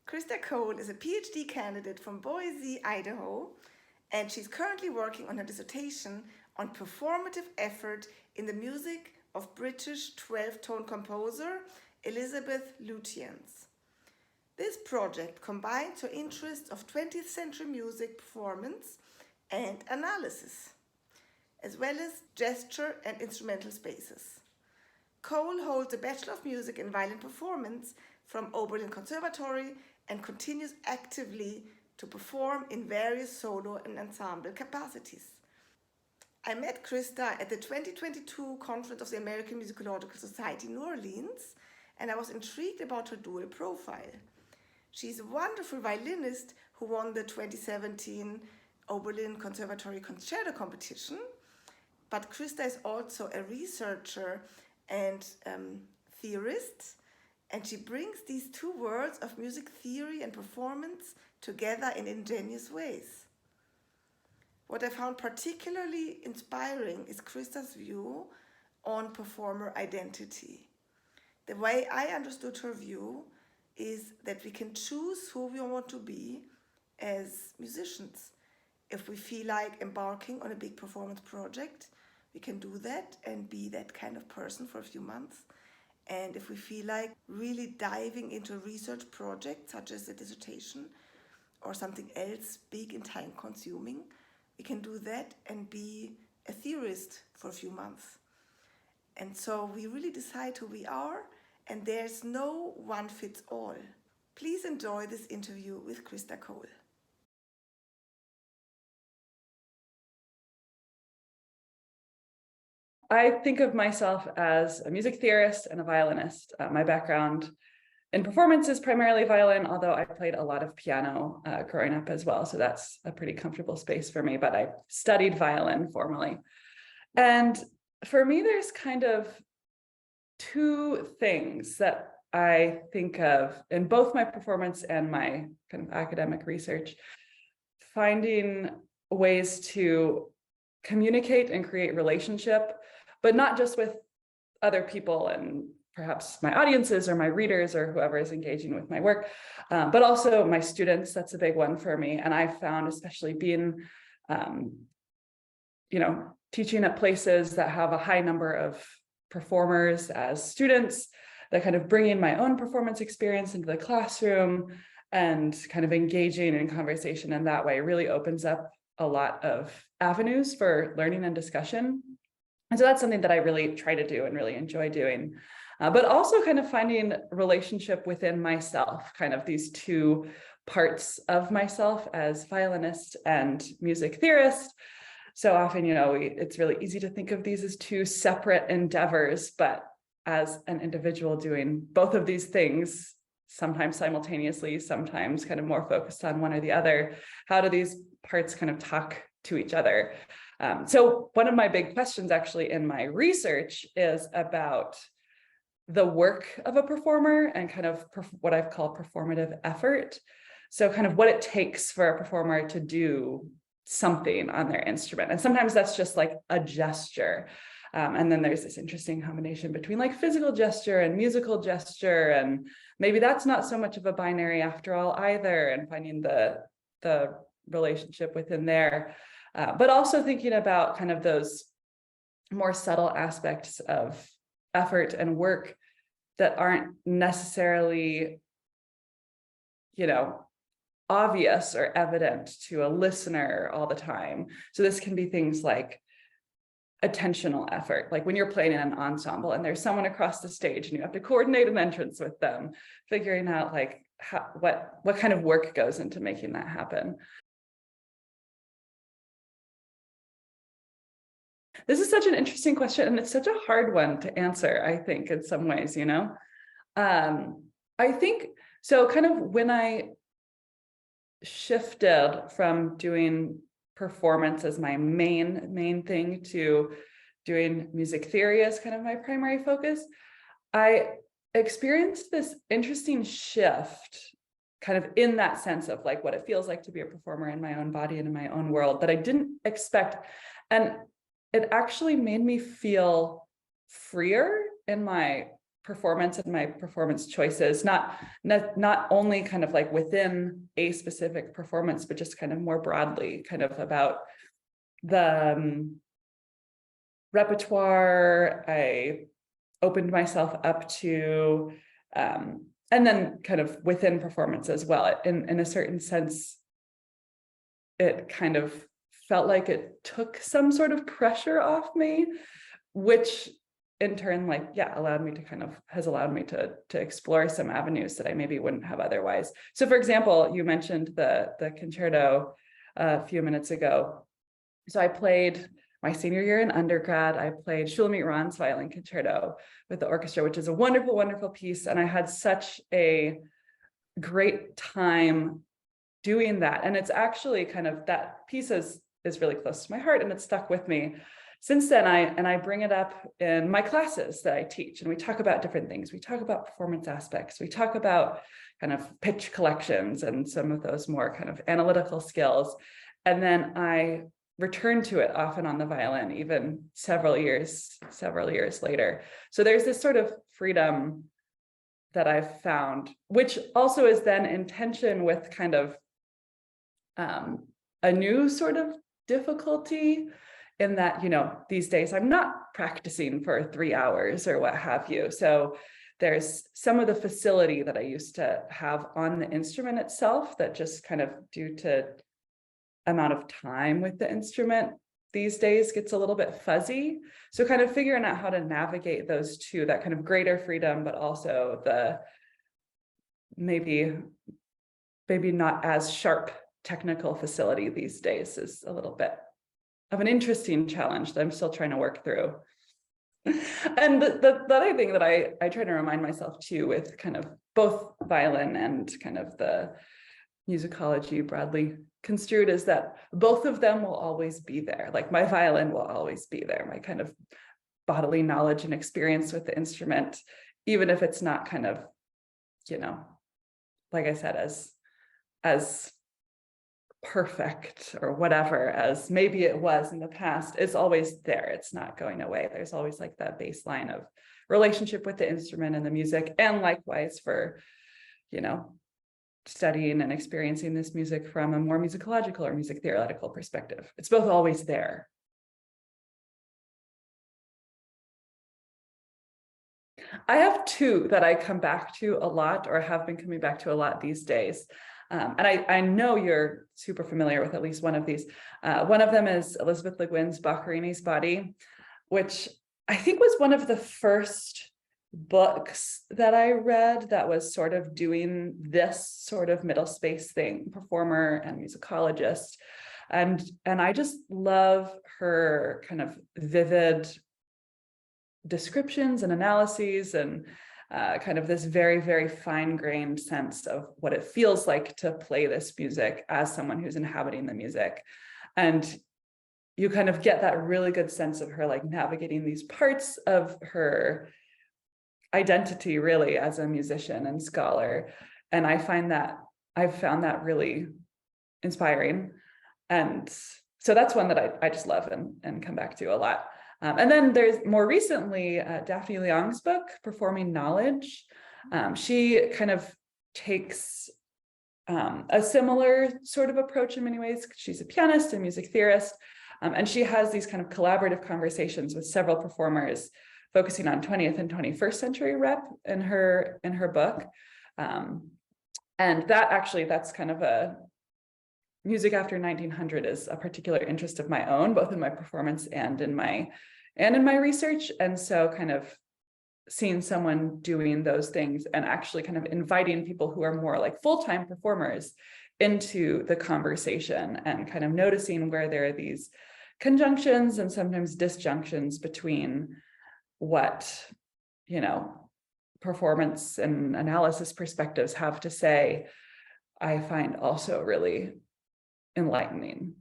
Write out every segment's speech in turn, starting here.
Christa Cole is a PhD candidate from Boise, Idaho, and she's currently working on her dissertation on performative effort in the music of British 12-tone composer Elizabeth Lutyens. This project combines her interest of 20th century music performance and analysis, as well as gesture and instrumental spaces. Cole holds a Bachelor of Music in Violin Performance from Oberlin Conservatory and continues actively to perform in various solo and ensemble capacities. I met Christa at the 2022 Conference of the American Musicological Society in New Orleans, and I was intrigued about her dual profile. She's a wonderful violinist who won the 2017 Oberlin Conservatory Concerto competition, but Christa is also a researcher and theorist, and she brings these two worlds of music theory and performance together in ingenious ways. What I found particularly inspiring is Christa's view on performer identity. The way I understood her view is that we can choose who we want to be as musicians. If we feel like embarking on a big performance project, we can do that and be that kind of person for a few months. And if we feel like really diving into a research project, such as a dissertation or something else big and time consuming, we can do that and be a theorist for a few months. And so we really decide who we are, and there's no one fits all. Please enjoy this interview with Christa Cole. I think of myself as a music theorist and a violinist. My background in performance is primarily violin, although I played a lot of piano growing up as well. So that's a pretty comfortable space for me, but I studied violin formally. And for me, there's kind of two things that I think of in both my performance and my kind of academic research: finding ways to communicate and create relationship, but not just with other people and perhaps my audiences or my readers or whoever is engaging with my work, but also my students. That's a big one for me. And I found, especially being, teaching at places that have a high number of performers as students, that kind of bringing my own performance experience into the classroom and kind of engaging in conversation in that way really opens up a lot of avenues for learning and discussion. And so that's something that I really try to do and really enjoy doing. But also kind of finding relationship within myself, kind of these two parts of myself as violinist and music theorist. So often, it's really easy to think of these as two separate endeavors, but as an individual doing both of these things, sometimes simultaneously, sometimes kind of more focused on one or the other, how do these parts kind of talk to each other? So one of my big questions actually in my research is about the work of a performer and kind of what I've called performative effort. So kind of what it takes for a performer to do something on their instrument. And sometimes that's just like a gesture. And then there's this interesting combination between like physical gesture and musical gesture. And maybe that's not so much of a binary after all either, and finding the relationship within there. But also thinking about kind of those more subtle aspects of effort and work that aren't necessarily, obvious or evident to a listener all the time. So this can be things like attentional effort, like when you're playing in an ensemble and there's someone across the stage and you have to coordinate an entrance with them, figuring out like what kind of work goes into making that happen. This is such an interesting question, and it's such a hard one to answer, I think, in some ways, I think so. Kind of when I shifted from doing performance as my main thing to doing music theory as kind of my primary focus, I experienced this interesting shift kind of in that sense of like what it feels like to be a performer in my own body and in my own world that I didn't expect. And it actually made me feel freer in my performance and my performance choices, not only kind of like within a specific performance, but just kind of more broadly, kind of about the repertoire I opened myself up to, and then kind of within performance as well. In a certain sense, it kind of felt like it took some sort of pressure off me, which in turn, like, yeah, has allowed me to explore some avenues that I maybe wouldn't have otherwise. So for example, you mentioned the concerto a few minutes ago. So I played my senior year in undergrad, I played Shulamit Ron's violin concerto with the orchestra, which is a wonderful, wonderful piece. And I had such a great time doing that. And it's actually kind of, that piece is really close to my heart, and it's stuck with me since then. I bring it up in my classes that I teach, and we talk about different things. We talk about performance aspects. We talk about kind of pitch collections and some of those more kind of analytical skills. And then I return to it often on the violin, even several years later. So there's this sort of freedom that I've found, which also is then in tension with kind of a new sort of difficulty, in that, these days I'm not practicing for 3 hours or what have you. So there's some of the facility that I used to have on the instrument itself that just kind of, due to amount of time with the instrument these days, gets a little bit fuzzy. So kind of figuring out how to navigate those two, that kind of greater freedom, but also the maybe not as sharp technical facility these days, is a little bit of an interesting challenge that I'm still trying to work through. And the other thing that I try to remind myself too, with kind of both violin and kind of the musicology broadly construed, is that both of them will always be there. Like my violin will always be there, my kind of bodily knowledge and experience with the instrument, even if it's not kind of, like I said, as perfect or whatever as maybe it was in the past, is always there. It's not going away. There's always like that baseline of relationship with the instrument and the music, and likewise for, studying and experiencing this music from a more musicological or music theoretical perspective. It's both always there. I have two that I come back to a lot, or have been coming back to a lot these days. And I know you're super familiar with at least one of these. One of them is Elizabeth Le Guin's Boccherini's Body, which I think was one of the first books that I read that was sort of doing this sort of middle space thing, performer and musicologist. And I just love her kind of vivid descriptions and analyses, and kind of this very, very fine-grained sense of what it feels like to play this music as someone who's inhabiting the music. And you kind of get that really good sense of her like navigating these parts of her identity really as a musician and scholar. And I've found that really inspiring. And so that's one that I just love and come back to a lot. And then there's more recently Daphne Leong's book, Performing Knowledge. She kind of takes a similar sort of approach in many ways. She's a pianist and music theorist, and she has these kind of collaborative conversations with several performers, focusing on 20th and 21st century rep in her book. And that's kind of a music after 1900 is a particular interest of my own, both in my performance and in my research. And so kind of seeing someone doing those things and actually kind of inviting people who are more like full-time performers into the conversation, and kind of noticing where there are these conjunctions and sometimes disjunctions between what, performance and analysis perspectives have to say, I find also really enlightening.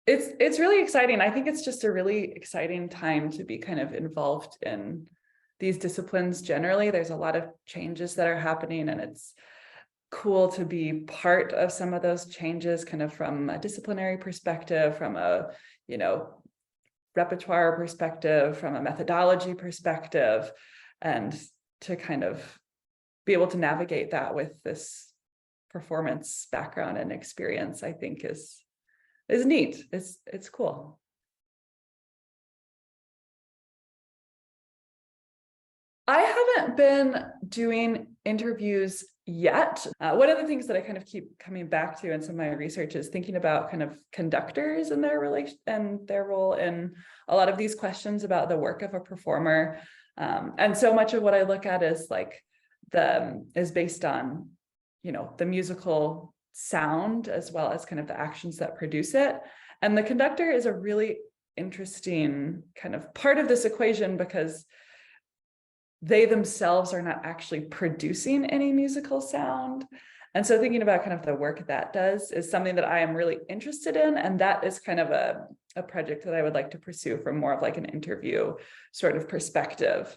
It's really exciting. I think it's just a really exciting time to be kind of involved in these disciplines generally. There's a lot of changes that are happening, and cool to be part of some of those changes, kind of from a disciplinary perspective, from a, repertoire perspective, from a methodology perspective, and to kind of be able to navigate that with this performance background and experience, I think is neat. It's cool. I haven't been doing interviews yet. One of the things that I kind of keep coming back to in some of my research is thinking about kind of conductors and their relation and their role in a lot of these questions about the work of a performer. And so much of what I look at is based on, the musical sound as well as kind of the actions that produce it. And the conductor is a really interesting kind of part of this equation because they themselves are not actually producing any musical sound. And so thinking about kind of the work that does is something that I am really interested in. And that is kind of a project that I would like to pursue from more of like an interview sort of perspective.